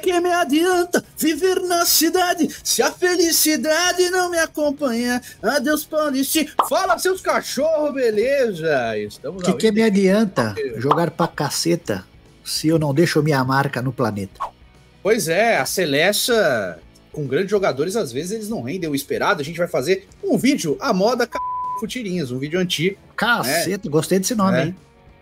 que me adianta viver na cidade se a felicidade não me acompanha? Adeus, Paulista. Fala, seus cachorros, beleza? Estamos que me adianta jogar pra caceta se eu não deixo minha marca no planeta? Pois é, a Celeste, com grandes jogadores, às vezes eles não rendem o esperado. A gente vai fazer um vídeo, a moda Futirinhas, um vídeo antigo. Caceta, gostei desse nome, hein?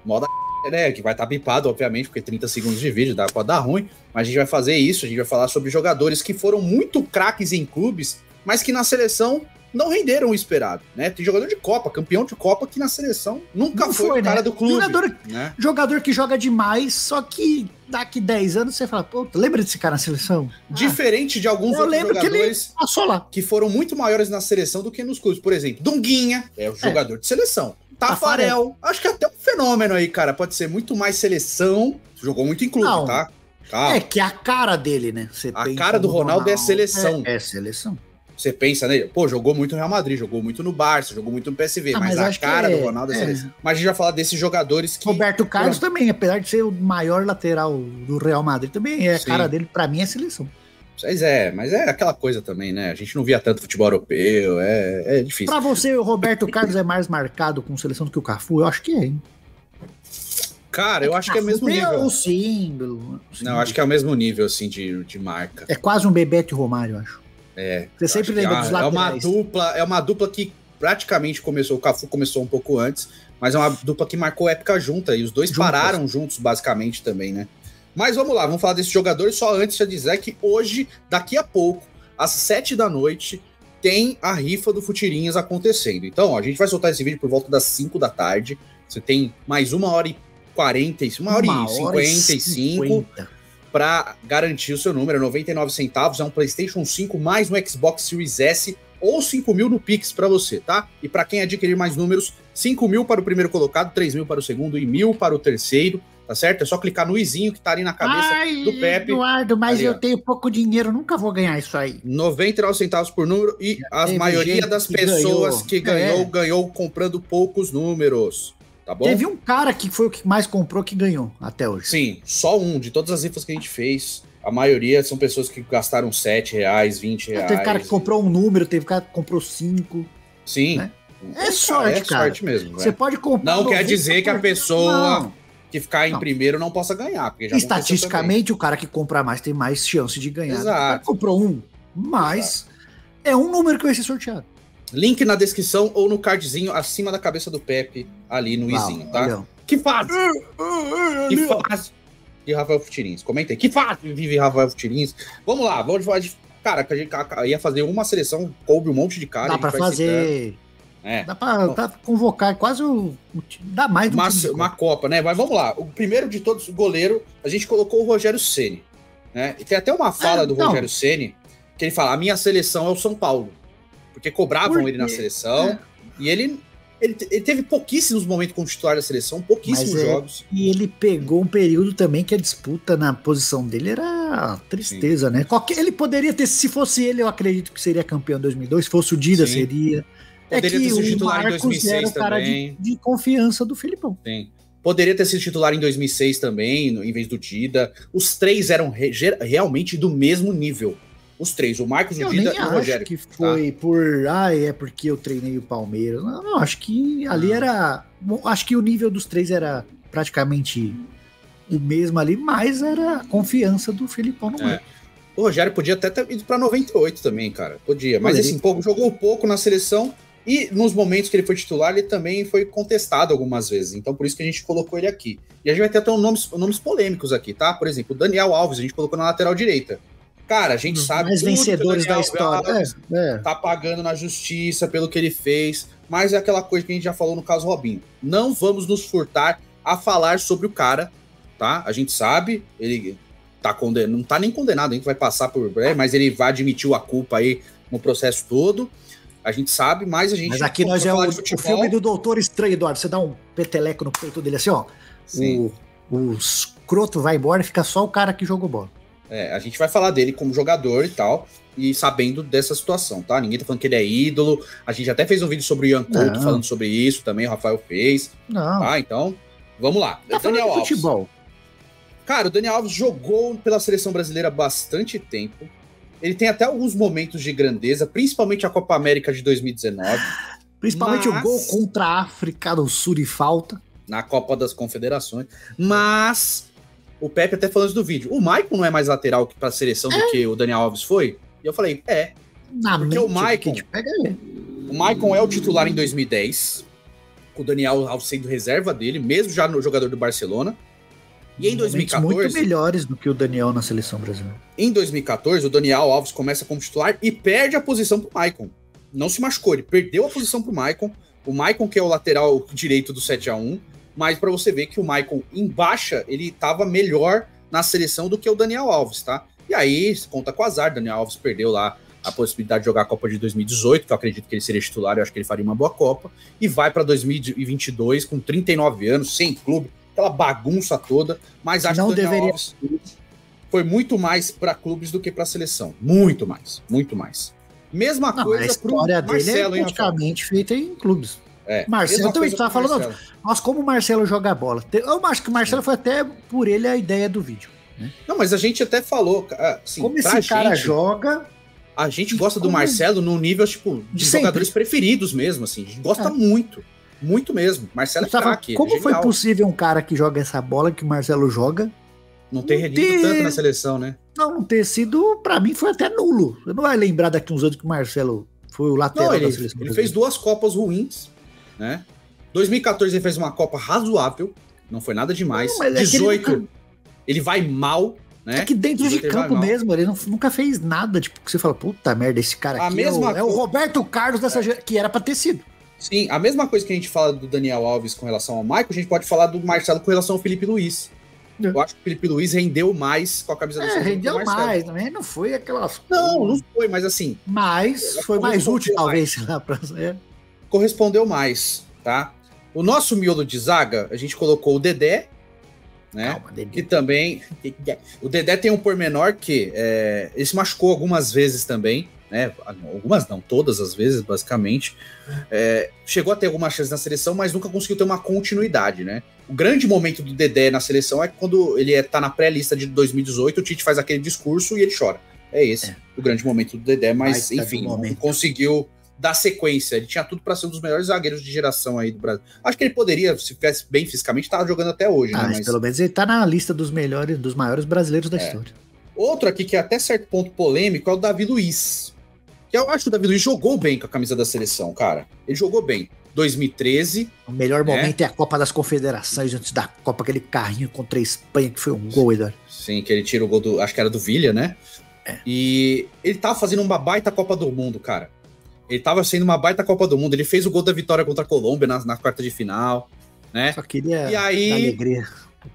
Moda né, que vai estar bipado, obviamente, porque 30 segundos de vídeo pode dar ruim, mas a gente vai fazer isso, a gente vai falar sobre jogadores que foram muito craques em clubes, mas que na seleção não renderam o esperado, né? Tem jogador de Copa, campeão de Copa, que na seleção nunca não foi o cara, né? Do clube. Jogador que joga demais, só que daqui 10 anos você fala, pô, lembra desse cara na seleção? Diferente de alguns outros jogadores que foram muito maiores na seleção do que nos clubes. Por exemplo, Dunguinha é o jogador de seleção. Tafarel, acho que até um fenômeno aí, cara. Pode ser muito mais seleção. Jogou muito em clube, não, tá? Calma. É que é a cara dele, né? A cara do Ronaldo é seleção. É seleção. Você pensa nele, pô, jogou muito no Real Madrid, jogou muito no Barça, jogou muito no PSV, mas a cara do Ronaldo é seleção. Mas a gente vai falar desses jogadores que... Roberto Carlos também, apesar de ser o maior lateral do Real Madrid, também é a cara dele, pra mim, é seleção. Mas é aquela coisa também, né? A gente não via tanto futebol europeu, é difícil. Pra você, o Roberto Carlos é mais marcado com seleção do que o Cafu? Eu acho que é, hein? Cara, eu acho que é o mesmo nível. O símbolo. Não, acho que é o mesmo nível, assim, de marca. É quase um Bebeto e Romário, eu acho. Você sempre lembra dos laterais. É uma dupla que praticamente começou, o Cafu começou um pouco antes, mas é uma dupla que marcou época junta, e os dois pararam juntos, basicamente, também, né? Mas vamos lá, vamos falar desses jogadores, só antes de dizer que hoje, daqui a pouco, às 7 da noite, tem a rifa do Futirinhas acontecendo. Então, ó, a gente vai soltar esse vídeo por volta das 5 da tarde, você tem mais 1h40, 1h55 para garantir o seu número, 99 centavos, é um PlayStation 5 mais um Xbox Series S ou 5 mil no Pix para você, tá? E para quem adquirir mais números, 5 mil para o primeiro colocado, 3 mil para o segundo e 1.000 para o terceiro, tá certo? É só clicar no izinho que tá ali na cabeça do Pepe. Eduardo, mas ali, eu tenho pouco dinheiro, nunca vou ganhar isso aí. 99 centavos por número e a maioria das pessoas que ganhou comprando poucos números. Tá bom? Teve um cara que foi o que mais comprou que ganhou até hoje. Sim, só um. De todas as rifas que a gente fez, a maioria são pessoas que gastaram R$7, R$20. Teve cara que comprou um número, teve cara que comprou 5. Sim. Né? É sorte, cara. É sorte mesmo. Você pode comprar. Não quer dizer que a pessoa que ficar em primeiro não possa ganhar. Porque já estatisticamente, o cara que compra mais tem mais chance de ganhar. Exato. O cara comprou um, mas é um número que vai ser sorteado. Link na descrição ou no cardzinho acima da cabeça do Pepe, ali no izinho, tá? Olha. Que fase! Que fase de Rafael Futirins? Comenta aí. Que fase vive Rafael Futirins? Vamos lá, vamos falar de... Cara, que a gente ia fazer uma seleção, coube um monte de cara. Dá pra fazer... Dá pra convocar quase dá mais do que uma Copa, né? Mas vamos lá. O primeiro de todos, o goleiro, a gente colocou o Rogério Ceni, né? E tem até uma fala do Rogério Ceni, que ele fala, a minha seleção é o São Paulo. Porque cobravam ele na seleção, e ele teve pouquíssimos momentos como titular da seleção, pouquíssimos jogos. E ele pegou um período também que a disputa na posição dele era tristeza, né? Ele poderia ter, se fosse ele, eu acredito que seria campeão em 2002, se fosse o Dida, seria... Poderia ter sido titular em 2006 era o cara também. De confiança do Filipão. Sim. Poderia ter sido titular em 2006 também, em vez do Dida. Os três eram realmente do mesmo nível. Os três, o Marcos, o Dida e o Rogério. Acho que foi é porque eu treinei o Palmeiras. Não, acho que ali era... Acho que o nível dos três era praticamente o mesmo ali, mas era a confiança do Filipão no meio. O Rogério podia até ter ido pra 98 também, cara. Podia. Mas assim, jogou pouco na seleção e nos momentos que ele foi titular, ele também foi contestado algumas vezes. Então por isso que a gente colocou ele aqui. E a gente vai ter até nomes polêmicos aqui, tá? Por exemplo, o Daniel Alves, a gente colocou na lateral direita. Cara, a gente sabe mais vencedores da história. Tá pagando na justiça pelo que ele fez, mas é aquela coisa que a gente já falou no caso Robinho. Não vamos nos furtar a falar sobre o cara, tá? A gente sabe, ele não tá nem condenado, a gente vai passar por mas ele vai admitir a culpa aí no processo todo. A gente sabe, mas a gente... Mas aqui nós é o filme do Doutor Estranho, Eduardo. Você dá um peteleco no peito dele assim, ó. O escroto vai embora e fica só o cara que jogou bola. A gente vai falar dele como jogador e tal, e sabendo dessa situação, tá? Ninguém tá falando que ele é ídolo. A gente até fez um vídeo sobre o Ian Couto falando sobre isso também, o Rafael fez. Não. Tá, então, vamos lá. Tá Daniel Alves. Futebol. Cara, o Daniel Alves jogou pela seleção brasileira há bastante tempo. Ele tem até alguns momentos de grandeza, principalmente a Copa América de 2019. Principalmente o gol contra a África do Sul e falta. Na Copa das Confederações. Mas, o Pepe até falando do vídeo, o Maicon não é mais lateral para a seleção do que o Daniel Alves foi? E eu falei, porque o Maicon é o titular em 2010, com o Daniel Alves sendo reserva dele, mesmo já no jogador do Barcelona. E em 2014... muito melhores do que o Daniel na seleção brasileira. Em 2014, o Daniel Alves começa como titular e perde a posição pro Maicon. Não se machucou, ele perdeu a posição pro Maicon. O Maicon, que é o lateral direito do 7-1, mas para você ver que o Maicon em baixa, ele tava melhor na seleção do que o Daniel Alves, tá? E aí, conta com o azar, Daniel Alves perdeu lá a possibilidade de jogar a Copa de 2018, que eu acredito que ele seria titular, eu acho que ele faria uma boa Copa, e vai para 2022 com 39 anos, sem clube, aquela bagunça toda, mas acho que o Daniel Alves foi muito mais para clubes do que para a seleção. Muito mais, muito mais. Mesma coisa pro Marcelo, é praticamente feita em clubes. Marcelo também estava falando, nossa, como o Marcelo joga bola. Eu acho que o Marcelo foi até por ele a ideia do vídeo. Né? Não, mas a gente até falou, assim, como esse cara joga... A gente gosta do Marcelo no nível, tipo, de jogadores preferidos mesmo, assim. A gente gosta muito. Muito mesmo. Marcelo é craque. Como foi possível um cara que joga essa bola que o Marcelo joga não ter rendido tanto na seleção, né? Não ter sido, pra mim, foi até nulo. Eu não vai lembrar daqui uns anos que o Marcelo foi o lateral da seleção. Ele fez 2 Copas ruins, né? 2014 ele fez uma Copa razoável, não foi nada demais. 18 ele vai mal, né? É que dentro de campo mesmo, ele nunca fez nada, tipo, que você fala, puta merda, esse cara aqui é o Roberto Carlos dessa que era pra ter sido. Sim, a mesma coisa que a gente fala do Daniel Alves com relação ao Maicon, a gente pode falar do Marcelo com relação ao Felipe Luiz. Eu acho que o Felipe Luiz rendeu mais com a camisa do São Paulo. Rendeu mais, também não foi aquela... Não foi, mas assim... Mas foi mais útil, talvez. Correspondeu mais, tá? O nosso miolo de zaga, a gente colocou o Dedé, né? Calma, Dedé. Que também... O Dedé tem um pormenor que ele se machucou algumas vezes também, né? Algumas não, todas as vezes, basicamente. Chegou a ter algumas chances na seleção, mas nunca conseguiu ter uma continuidade, né? O grande momento do Dedé na seleção é quando ele tá na pré-lista de 2018, o Tite faz aquele discurso e ele chora. É esse o grande momento do Dedé, mas enfim, não conseguiu dar sequência. Ele tinha tudo para ser um dos melhores zagueiros de geração aí do Brasil. Acho que ele poderia, se tivesse bem fisicamente, estar jogando até hoje, né? Mas pelo menos ele tá na lista dos maiores brasileiros da história. Outro aqui que é até certo ponto polêmico é o Davi Luiz. Que eu acho que o Davi Luiz jogou bem com a camisa da seleção, cara. Ele jogou bem. 2013. O melhor momento é a Copa das Confederações, antes da Copa, aquele carrinho contra a Espanha, que foi um gol, Eduardo. Sim, que ele tira o gol do... Acho que era do Villa, né? E ele tava fazendo uma baita Copa do Mundo, cara. Ele tava sendo uma baita Copa do Mundo. Ele fez o gol da vitória contra a Colômbia na quarta de final, né? Só queria dar alegria.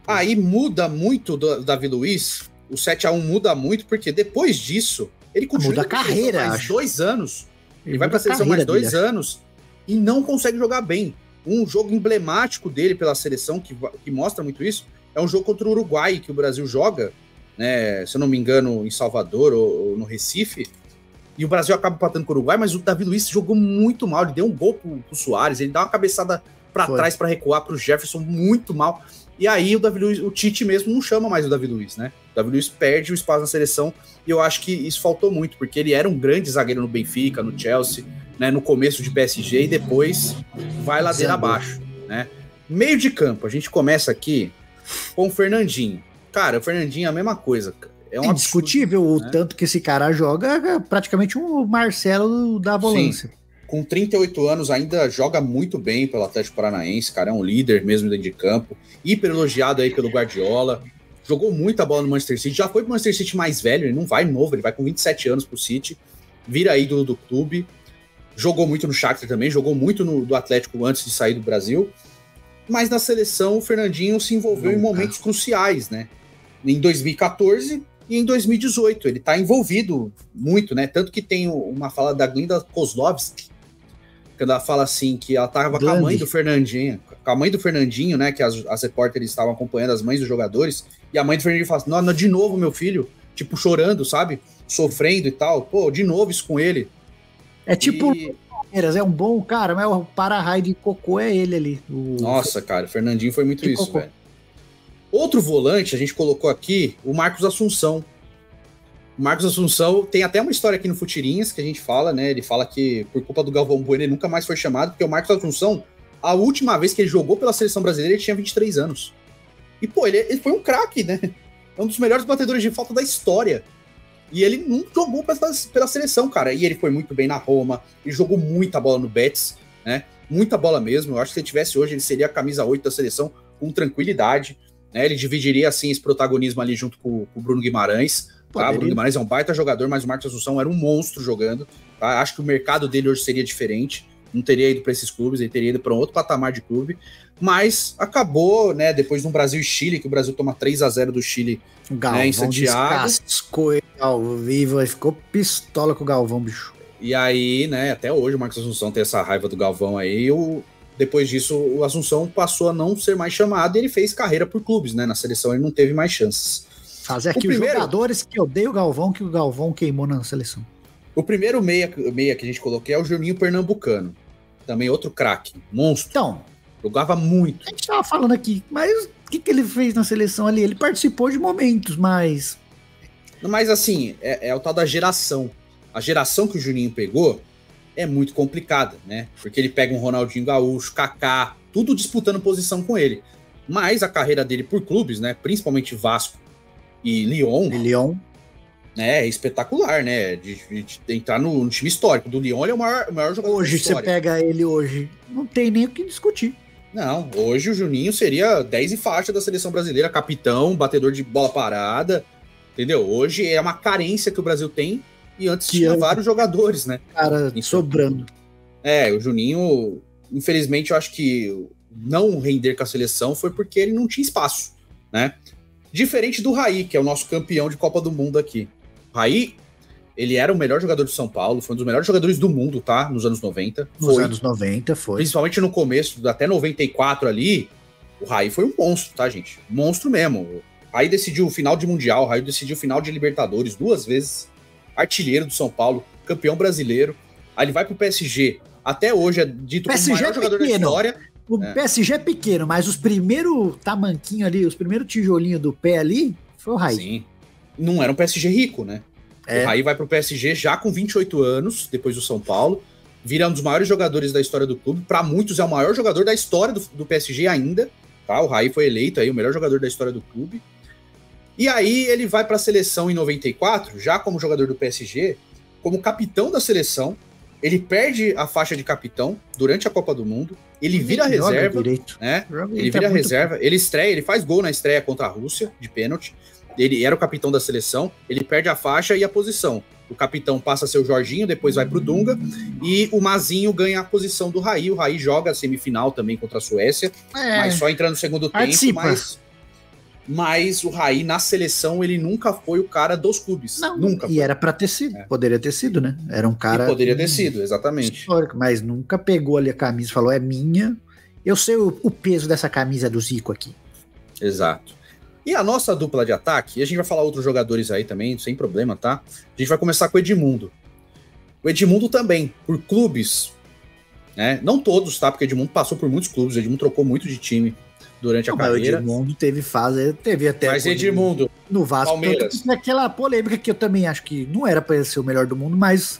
Aí muda muito do Davi Luiz. O 7-1 muda muito, porque depois disso, ele continua muda a carreira, mais 2 anos. Ele vai pra seleção mais 2 anos e não consegue jogar bem. Um jogo emblemático dele pela seleção, que mostra muito isso, é um jogo contra o Uruguai, que o Brasil joga, né, se eu não me engano, em Salvador ou no Recife, e o Brasil acaba empatando com o Uruguai, mas o Davi Luiz jogou muito mal, ele deu um gol pro Soares, ele dá uma cabeçada pra trás pra recuar pro Jefferson, muito mal. E aí o Davi Luiz, o Tite mesmo não chama mais o Davi Luiz, né? O Davi Luiz perde o espaço na seleção e eu acho que isso faltou muito, porque ele era um grande zagueiro no Benfica, no Chelsea, né, no começo de PSG e depois vai ladeira abaixo, né? Meio de campo, a gente começa aqui com o Fernandinho. Cara, o Fernandinho é a mesma coisa. É um indiscutível absurdo, o tanto que esse cara joga, praticamente um Marcelo da volância. Sim. Com 38 anos ainda joga muito bem pelo Atlético Paranaense, cara, é um líder mesmo dentro de campo, hiper elogiado aí pelo Guardiola, jogou muita bola no Manchester City, já foi pro Manchester City mais velho, ele não vai novo, ele vai com 27 anos pro City, vira ídolo do clube, jogou muito no Shakhtar também, jogou muito do Atlético antes de sair do Brasil, mas na seleção o Fernandinho se envolveu em momentos cruciais, né? Em 2014 e em 2018, ele tá envolvido muito, né? Tanto que tem uma fala da Glinda Kozlovski, quando ela fala assim, que ela tava com a mãe do Fernandinho, né, que as repórteres estavam acompanhando as mães dos jogadores, e a mãe do Fernandinho fala assim, não, de novo, meu filho, tipo, chorando, sabe, sofrendo e tal, pô, de novo isso com ele. É tipo, é um bom cara, mas o para-raio de cocô é ele ali. Nossa, cara, o Fernandinho foi muito isso, velho. Outro volante, a gente colocou aqui o Marcos Assunção. O Marcos Assunção tem até uma história aqui no Futirinhas que a gente fala, né? Ele fala que por culpa do Galvão Bueno ele nunca mais foi chamado, porque o Marcos Assunção, a última vez que ele jogou pela seleção brasileira, ele tinha 23 anos. E, pô, ele foi um craque, né? É um dos melhores batedores de falta da história. E ele não jogou pela seleção, cara. E ele foi muito bem na Roma, ele jogou muita bola no Betis, né? Muita bola mesmo. Eu acho que se ele tivesse hoje, ele seria a camisa 8 da seleção com tranquilidade, né? Ele dividiria, assim, esse protagonismo ali junto com o Bruno Guimarães. Tá? O Bruno Guimarães é um baita jogador, mas o Marcos Assunção era um monstro jogando. Tá? Acho que o mercado dele hoje seria diferente. Não teria ido para esses clubes, ele teria ido para um outro patamar de clube. Mas acabou, né? Depois de um Brasil e Chile, que o Brasil toma 3-0 do Chile, Galvão, né, em Santiago. Descascou ele ao vivo, ele ficou pistola com o Galvão, bicho. E aí, né, até hoje o Marcos Assunção tem essa raiva do Galvão aí. Depois disso, o Assunção passou a não ser mais chamado e ele fez carreira por clubes, né? Na seleção ele não teve mais chances. Fazer aqui os jogadores que odeiam o Galvão, que o Galvão queimou na seleção. O primeiro meia que a gente colocou é o Juninho Pernambucano. Também outro craque, monstro. Então, jogava muito. A gente tava falando aqui, mas o que ele fez na seleção ali? Ele participou de momentos, mas... Mas assim, é o tal da geração. A geração que o Juninho pegou é muito complicada, né? Porque ele pega um Ronaldinho Gaúcho, Kaká, tudo disputando posição com ele. Mas a carreira dele por clubes, né? Principalmente Vasco e Lyon, né, é espetacular, né? De entrar no time histórico. Do Lyon, ele é o maior jogador hoje, da história. Você pega ele hoje, não tem nem o que discutir. Não, hoje o Juninho seria 10 e faixa da seleção brasileira, capitão, batedor de bola parada, entendeu? Hoje é uma carência que o Brasil tem e antes tinha vários jogadores, né? Cara, sobrando. O Juninho, infelizmente, eu acho que não render com a seleção foi porque ele não tinha espaço, né? Diferente do Raí, que é o nosso campeão de Copa do Mundo aqui. O Raí, ele era o melhor jogador de São Paulo, foi um dos melhores jogadores do mundo, tá? Nos anos 90. Nos anos 90, foi. Principalmente no começo, até 94 ali, o Raí foi um monstro, tá, gente? Monstro mesmo. O Raí decidiu o final de Mundial, o Raí decidiu o final de Libertadores 2 vezes, artilheiro do São Paulo, campeão brasileiro. Aí ele vai pro PSG, até hoje é dito como o maior jogador da história. O PSG é pequeno, mas os primeiros tamanquinhos ali, os primeiros tijolinhos do pé ali, foi o Raí. Sim. Não era um PSG rico, né? O Raí vai pro PSG já com 28 anos, depois do São Paulo, vira um dos maiores jogadores da história do clube. Para muitos é o maior jogador da história do PSG ainda, tá? O Raí foi eleito aí o melhor jogador da história do clube. E aí ele vai para a seleção em 94, já como jogador do PSG, como capitão da seleção. Ele perde a faixa de capitão durante a Copa do Mundo. Ele vira reserva, né? Ele vira reserva, ele estreia, ele faz gol na estreia contra a Rússia, de pênalti. Ele era o capitão da seleção, ele perde a faixa e a posição. O capitão passa a ser o Jorginho, depois vai pro Dunga, e o Mazinho ganha a posição do Raí. O Raí joga a semifinal também contra a Suécia, mas só entra no segundo tempo, mas o Raí na seleção, ele nunca foi o cara dos clubes. Não, nunca. E era pra ter sido, poderia ter sido, né? Era um cara... E poderia ter sido, exatamente. Histórico, mas nunca pegou ali a camisa e falou, é minha, eu sei o peso dessa camisa do Zico aqui. Exato. E a nossa dupla de ataque, e a gente vai falar outros jogadores aí também, sem problema, tá? A gente vai começar com o Edmundo. O Edmundo também, por clubes, né? Não todos, tá? Porque o Edmundo passou por muitos clubes, o Edmundo trocou muito de time durante a carreira. O Edmundo teve fase, teve até... Mas Edmundo, no Vasco, Palmeiras. Aquela polêmica que eu também acho que não era para ele ser o melhor do mundo, mas...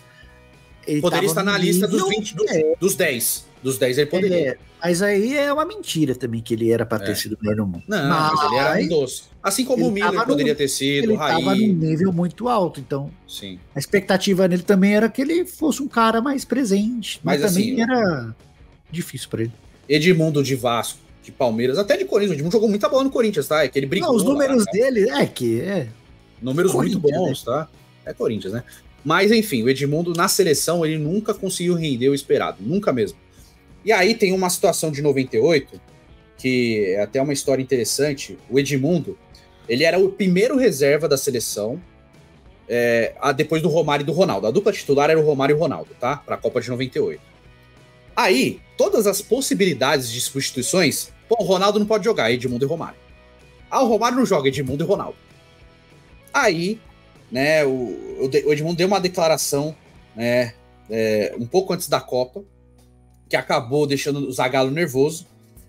Ele poderia estar na lista dos 20, dos 10. Dos 10 ele poderia. Mas aí é uma mentira também que ele era para ter sido o melhor do mundo. Não, mas ele era um doce. Assim como o Miller poderia ter sido, o Raí. Ele estava num nível muito alto, então sim. A expectativa nele também era que ele fosse um cara mais presente. Mas também assim, era difícil para ele. Edmundo de Vasco, de Palmeiras, até de Corinthians. O Edmundo jogou muita bola no Corinthians, tá? É que ele brigou. Não, os números dele números muito bons, né? Tá? É Corinthians, né? Mas, enfim, o Edmundo, na seleção, ele nunca conseguiu render o esperado. Nunca mesmo. E aí tem uma situação de 98, que é até uma história interessante. O Edmundo, ele era o primeiro reserva da seleção, depois do Romário e do Ronaldo. A dupla titular era o Romário e o Ronaldo, tá? Para a Copa de 98. Aí, todas as possibilidades de substituições, o Ronaldo não pode jogar, Edmundo e Romário. O Romário não joga, Edmundo e Ronaldo. Aí... né, o Edmundo deu uma declaração, né, um pouco antes da Copa, que acabou deixando o Zagallo nervoso.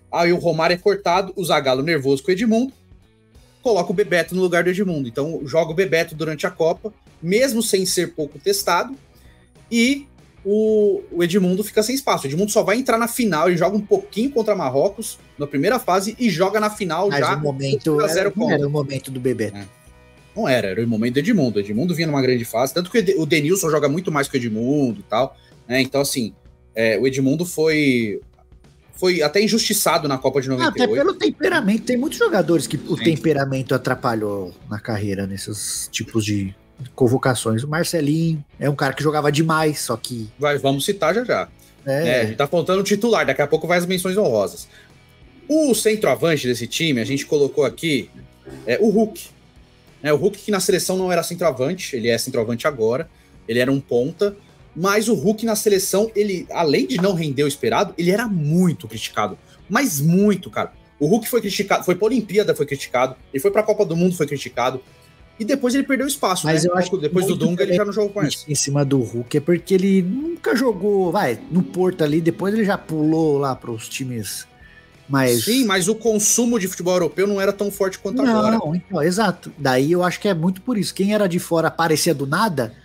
Aí o Romário é cortado, o Zagallo nervoso com o Edmundo, coloca o Bebeto no lugar do Edmundo. Então, joga o Bebeto durante a Copa, mesmo sem ser pouco testado, e o Edmundo fica sem espaço. O Edmundo só vai entrar na final, ele joga um pouquinho contra Marrocos na primeira fase e joga na final. Mas já o momento não era o momento do Bebeto. Não era o momento do Edmundo. O Edmundo vinha numa grande fase, tanto que o Denilson joga muito mais que o Edmundo e tal, né? Então, assim, o Edmundo foi até injustiçado na Copa de 98. Até pelo temperamento. Tem muitos jogadores que o temperamento atrapalhou na carreira, nesses tipos de convocações. O Marcelinho é um cara que jogava demais, só que... Vamos citar já. A gente tá faltando o titular, daqui a pouco vai as menções honrosas. O centroavante desse time, a gente colocou aqui o Hulk. O Hulk, que na seleção não era centroavante, ele é centroavante agora, ele era um ponta, mas o Hulk na seleção, ele, além de não render o esperado, ele era muito criticado, mas muito, cara. O Hulk foi criticado, foi pra Olimpíada, foi criticado, ele foi pra Copa do Mundo, foi criticado, e depois ele perdeu espaço, mas né? Eu acho depois do Dunga, ele já não jogou com isso. Em cima do Hulk é porque ele nunca jogou, no Porto ali, depois ele já pulou lá pros times... Sim, mas o consumo de futebol europeu não era tão forte quanto agora. Não, então, exato. Daí eu acho que é muito por isso. Quem era de fora aparecia do nada,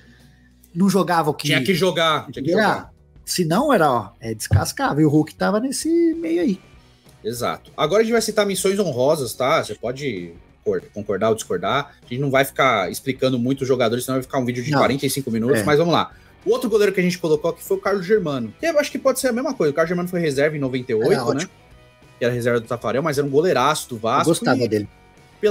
não jogava o que... Tinha que jogar. Se não, era, descascava. E o Hulk tava nesse meio aí. Exato. Agora a gente vai citar missões honrosas, tá? Você pode concordar ou discordar. A gente não vai ficar explicando muito os jogadores, senão vai ficar um vídeo de 45 minutos, mas vamos lá. O outro goleiro que a gente colocou aqui foi o Carlos Germano, que eu acho que pode ser a mesma coisa. O Carlos Germano foi reserva em 98, né? Que era reserva do Tafarel, mas era um goleiraço do Vasco. Eu gostava dele.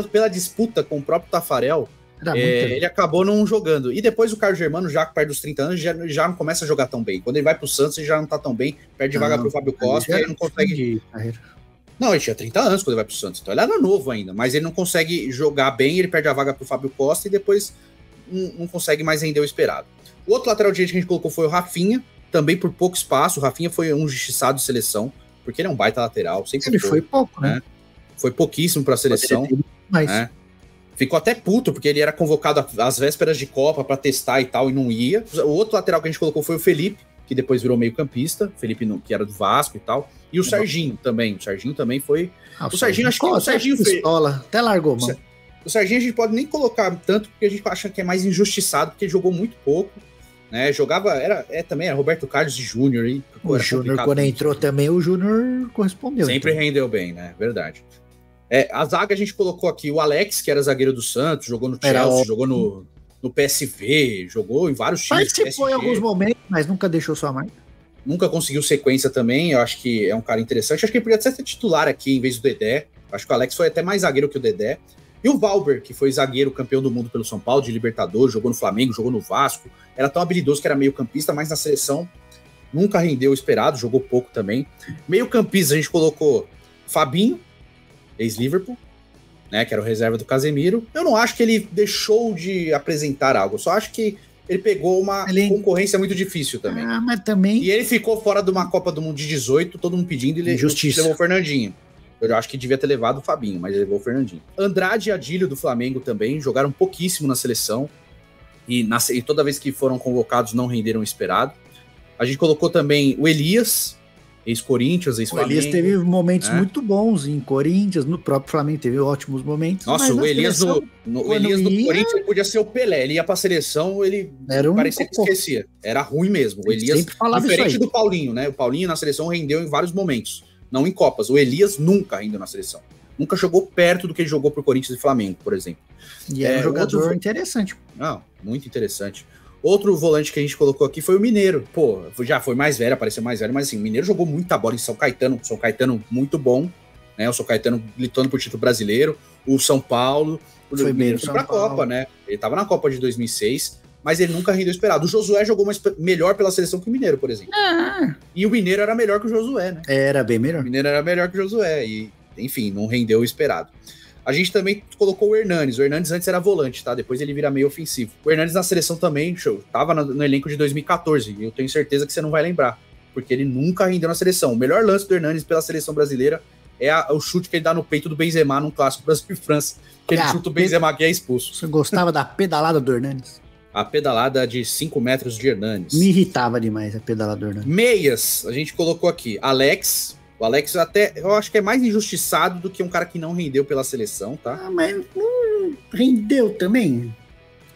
Pela disputa com o próprio Tafarel, ele acabou não jogando. E depois o Carlos Germano, já perto dos 30 anos, já não começa a jogar tão bem. Quando ele vai pro Santos, ele já não tá tão bem, perde vaga pro Fábio Costa, e ele não consegue... Não, ele tinha 30 anos quando ele vai pro Santos, então ele era novo ainda, mas ele não consegue jogar bem, ele perde a vaga pro Fábio Costa e depois não consegue mais render o esperado. O outro lateral direito que a gente colocou foi o Rafinha, também por pouco espaço. O Rafinha foi um injustiçado de seleção, porque ele é um baita lateral. Ele foi pouco, né? Foi pouquíssimo pra seleção. Né? Ficou até puto, porque ele era convocado às vésperas de Copa pra testar e tal, e não ia. O outro lateral que a gente colocou foi o Felipe, que depois virou meio-campista. Felipe, que era do Vasco e tal. E o Serginho também. O Serginho também foi... o Serginho, acho que o Serginho fez... Até largou, mano. O Serginho a gente pode nem colocar tanto, porque a gente acha que é mais injustiçado, porque ele jogou muito pouco. Né, jogava, também era Roberto Carlos de Júnior. O Júnior, quando entrou também, o Júnior correspondeu. Sempre rendeu bem, né? Verdade. A zaga a gente colocou aqui o Alex, que era zagueiro do Santos, jogou no Chelsea, jogou no PSV, jogou em vários times. Participou em alguns momentos, mas nunca deixou sua marca. Nunca conseguiu sequência também, eu acho que é um cara interessante. Acho que ele podia até ser titular aqui, em vez do Dedé. Acho que o Alex foi até mais zagueiro que o Dedé. E o Valber, que foi zagueiro campeão do mundo pelo São Paulo, de Libertadores, jogou no Flamengo, jogou no Vasco. Era tão habilidoso que era meio campista, mas na seleção nunca rendeu o esperado, jogou pouco também. Meio campista a gente colocou Fabinho, ex-Liverpool, né, que era o reserva do Casemiro. Eu não acho que ele deixou de apresentar algo, eu só acho que ele pegou uma concorrência muito difícil também. Mas também... E ele ficou fora de uma Copa do Mundo de 18, todo mundo pedindo, e ele levou o Fernandinho. Eu acho que devia ter levado o Fabinho, mas ele levou o Fernandinho. Andrade e Adílio do Flamengo também jogaram pouquíssimo na seleção. E toda vez que foram convocados não renderam o esperado. A gente colocou também o Elias, ex-Corinthians, ex-Flamengo. O Elias teve momentos muito bons em Corinthians, no próprio Flamengo teve ótimos momentos. Nossa, o Elias do Corinthians podia ser o Pelé. Ele ia pra seleção, ele parecia que esquecia. Era ruim mesmo. O Elias, diferente do Paulinho, né? O Paulinho na seleção rendeu em vários momentos. Não em Copas. O Elias nunca rendeu na seleção. Nunca jogou perto do que ele jogou pro Corinthians e Flamengo, por exemplo. E é um jogador interessante. Não, muito interessante. Outro volante que a gente colocou aqui foi o Mineiro. Pô, já foi mais velho, apareceu mais velho, mas assim, o Mineiro jogou muita bola em São Caetano. São Caetano muito bom, né? O São Caetano lutando por título brasileiro. O São Paulo. O Mineiro foi pra Copa, né? Ele tava na Copa de 2006. Mas ele nunca rendeu esperado. O Josué jogou melhor pela seleção que o Mineiro, por exemplo. E o Mineiro era melhor que o Josué, né? Era bem melhor. O Mineiro era melhor que o Josué. E, enfim, não rendeu o esperado. A gente também colocou o Hernanes. O Hernanes antes era volante, tá? Depois ele vira meio ofensivo. O Hernanes na seleção também, tava no elenco de 2014. E eu tenho certeza que você não vai lembrar. Porque ele nunca rendeu na seleção. O melhor lance do Hernanes pela seleção brasileira é o chute que ele dá no peito do Benzema num clássico Brasil e França. Que ele chuta o Benzema que é expulso. Você gostava da pedalada do Hernanes? A pedalada de 5 metros de Hernanes. Me irritava demais a pedalada do Hernanes. Meias, a gente colocou aqui Alex, O Alex até, eu acho que é mais injustiçado do que um cara que não rendeu pela seleção, tá? Ah, mas não rendeu também.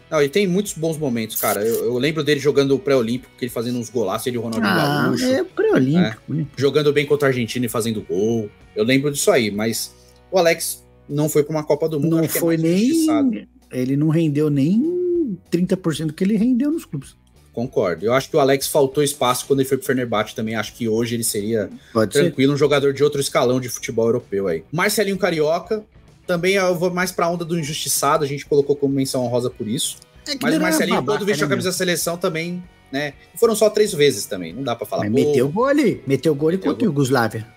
Não, ele tem muitos bons momentos, cara. Eu lembro dele jogando o pré-olímpico, que ele fazendo uns golaços, ele e o Ronaldinho Gaúcho. É pré-olímpico. Né? Jogando bem contra a Argentina e fazendo gol. Eu lembro disso aí, mas o Alex não foi para uma Copa do Mundo. Não foi nem... Ele não rendeu nem 30% do que ele rendeu nos clubes. Concordo. Eu acho que o Alex faltou espaço quando ele foi pro Fenerbahçe também. Acho que hoje ele seria tranquilo, um jogador de outro escalão de futebol europeu aí. Marcelinho Carioca, também eu vou mais pra onda do injustiçado, a gente colocou como menção honrosa por isso. Mas o Marcelinho, quando vestiu a camisa da seleção também, né? Foram só 3 vezes também, não dá pra falar. Mas meteu gol ali contra o Yugoslávia.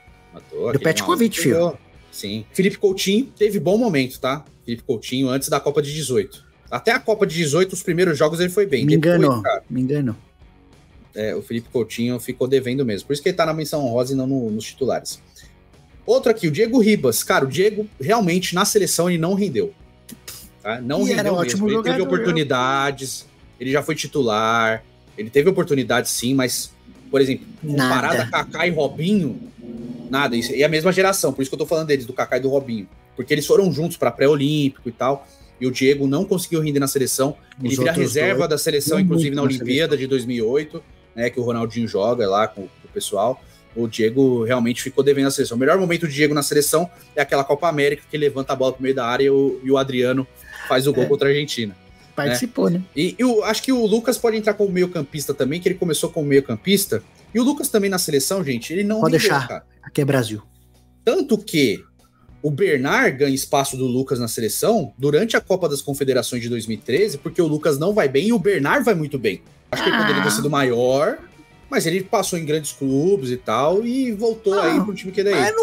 Do Petkovic, filho. Sim. Felipe Coutinho teve bom momento, tá? Felipe Coutinho antes da Copa de 18. Até a Copa de 18, os primeiros jogos ele foi bem. Me enganou. O Felipe Coutinho ficou devendo mesmo. Por isso que ele tá na menção honrosa e não nos titulares. Outro aqui, o Diego Ribas. Cara, o Diego realmente na seleção ele não rendeu. Tá? Não rendeu mesmo. Ele teve oportunidades, ele já foi titular, ele teve oportunidades sim, mas, por exemplo, comparado a Kaká e Robinho, nada. Isso é a mesma geração, por isso que eu tô falando deles, do Kaká e do Robinho. Porque eles foram juntos para pré-olímpico e tal. E o Diego não conseguiu render na seleção. Ele vira reserva da seleção, inclusive na Olimpíada de 2008, né, que o Ronaldinho joga lá com o pessoal. O Diego realmente ficou devendo na seleção. O melhor momento do Diego na seleção é aquela Copa América, que ele levanta a bola pro meio da área e o Adriano faz o gol contra a Argentina. Participou, né? E eu acho que o Lucas pode entrar como meio-campista também, que ele começou como meio-campista. E o Lucas também na seleção, gente, ele não... Pode deixar, cara. Aqui é Brasil. Tanto que o Bernard ganha espaço do Lucas na seleção durante a Copa das Confederações de 2013, porque o Lucas não vai bem e o Bernard vai muito bem. Acho que ele poderia ter sido maior, mas ele passou em grandes clubes e tal, e voltou aí pro time que ele é aí.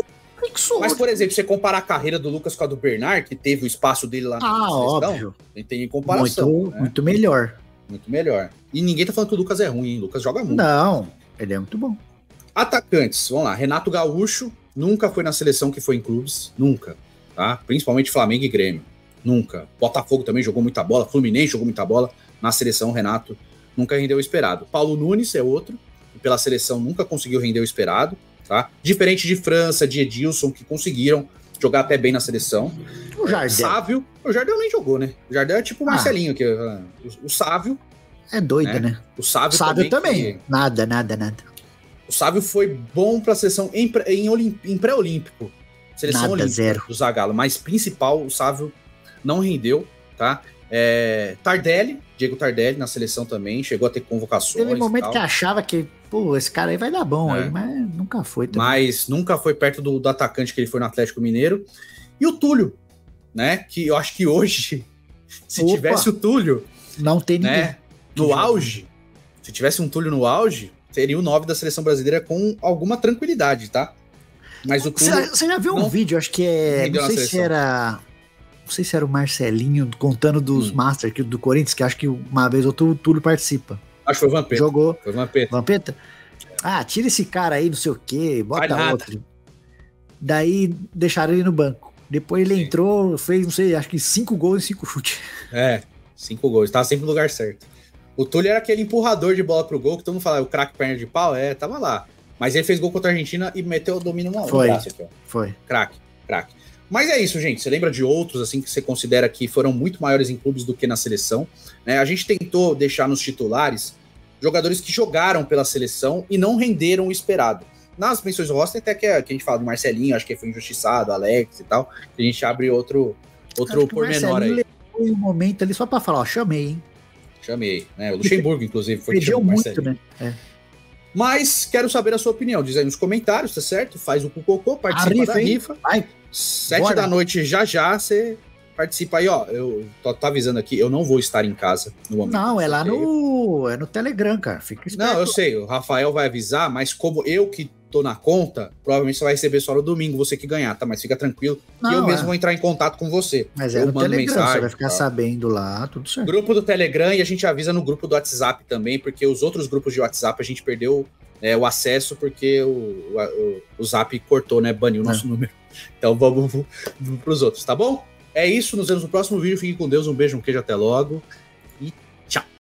Mas, por exemplo, você comparar a carreira do Lucas com a do Bernard, que teve o espaço dele lá na seleção, óbvio. Tem em comparação. Muito melhor. Muito melhor. E ninguém tá falando que o Lucas é ruim, hein? O Lucas joga muito. Não, ele é muito bom. Atacantes, vamos lá. Renato Gaúcho nunca foi na seleção que foi em clubes, nunca, tá? Principalmente Flamengo e Grêmio, nunca. Botafogo também jogou muita bola, Fluminense jogou muita bola, na seleção Renato nunca rendeu o esperado. Paulo Nunes é outro, que pela seleção nunca conseguiu render o esperado, tá? Diferente de França, de Edilson, que conseguiram jogar até bem na seleção. O Jardel. O Jardel nem jogou, né? O Jardel é tipo o Marcelinho, que o Sávio. É doido, né? O Sávio também. Que... Nada. O Sávio foi bom para a seleção em pré-olímpico. Seleção nada, olímpica 0. do Zagallo. Mas principal, o Sávio não rendeu, tá? Diego Tardelli na seleção também, chegou a ter convocações. Teve um momento que achava que, esse cara aí vai dar bom, aí, mas nunca foi também. Mas nunca foi perto do atacante que ele foi no Atlético Mineiro. E o Túlio, né? Que eu acho que hoje, se tivesse o Túlio... Não tem ninguém. Né, no auge, se tivesse um Túlio no auge, seria o 9 da seleção brasileira com alguma tranquilidade, tá? Mas o Túlio... Você já viu um vídeo, acho que não sei se era o Marcelinho contando dos Master do Corinthians, que acho que uma vez ou outro o Túlio participa. Acho que foi o Vampeta. Jogou. Foi o Vampeta. Vampeta? tira esse cara aí, não sei o quê, bota outro. Daí deixaram ele no banco. Depois ele entrou, fez, não sei, acho que 5 gols e 5 chutes. 5 gols. Tava sempre no lugar certo. O Túlio era aquele empurrador de bola pro gol, que todo mundo fala, o craque perna de pau, tava lá. Mas ele fez gol contra a Argentina e meteu o domínio no braço aqui, ó. Foi. Craque. Mas é isso, gente. Você lembra de outros, assim, que você considera que foram muito maiores em clubes do que na seleção? Né? A gente tentou deixar nos titulares jogadores que jogaram pela seleção e não renderam o esperado. Nas menções do roster, até que a gente fala do Marcelinho, acho que foi injustiçado, Alex e tal. A gente abre outro pormenor aí. Levou um momento ali só pra falar, chamei, hein? Chamei, né? O Luxemburgo, inclusive, foi perdeu muito, né? Mas quero saber a sua opinião. Diz aí nos comentários, tá certo? Faz o Cucocô, participa da rifa. Vai. 7 da noite já você participa aí, ó. Eu tô avisando aqui, eu não vou estar em casa no momento. Não, é lá no Telegram, cara. Fica esperto. Não, eu sei, o Rafael vai avisar, mas como eu que tô na conta, provavelmente você vai receber só no domingo, você que ganhar, tá? Mas fica tranquilo. Não, e eu mesmo vou entrar em contato com você. Mas no Telegram, mensagem, você vai ficar sabendo lá, tudo certo. Grupo do Telegram, e a gente avisa no grupo do WhatsApp também, porque os outros grupos de WhatsApp a gente perdeu o acesso, porque o Zap cortou, né? Baniu o nosso número. Então vamos pros outros, tá bom? É isso, nos vemos no próximo vídeo. Fiquem com Deus, um beijo, um queijo, até logo. E tchau.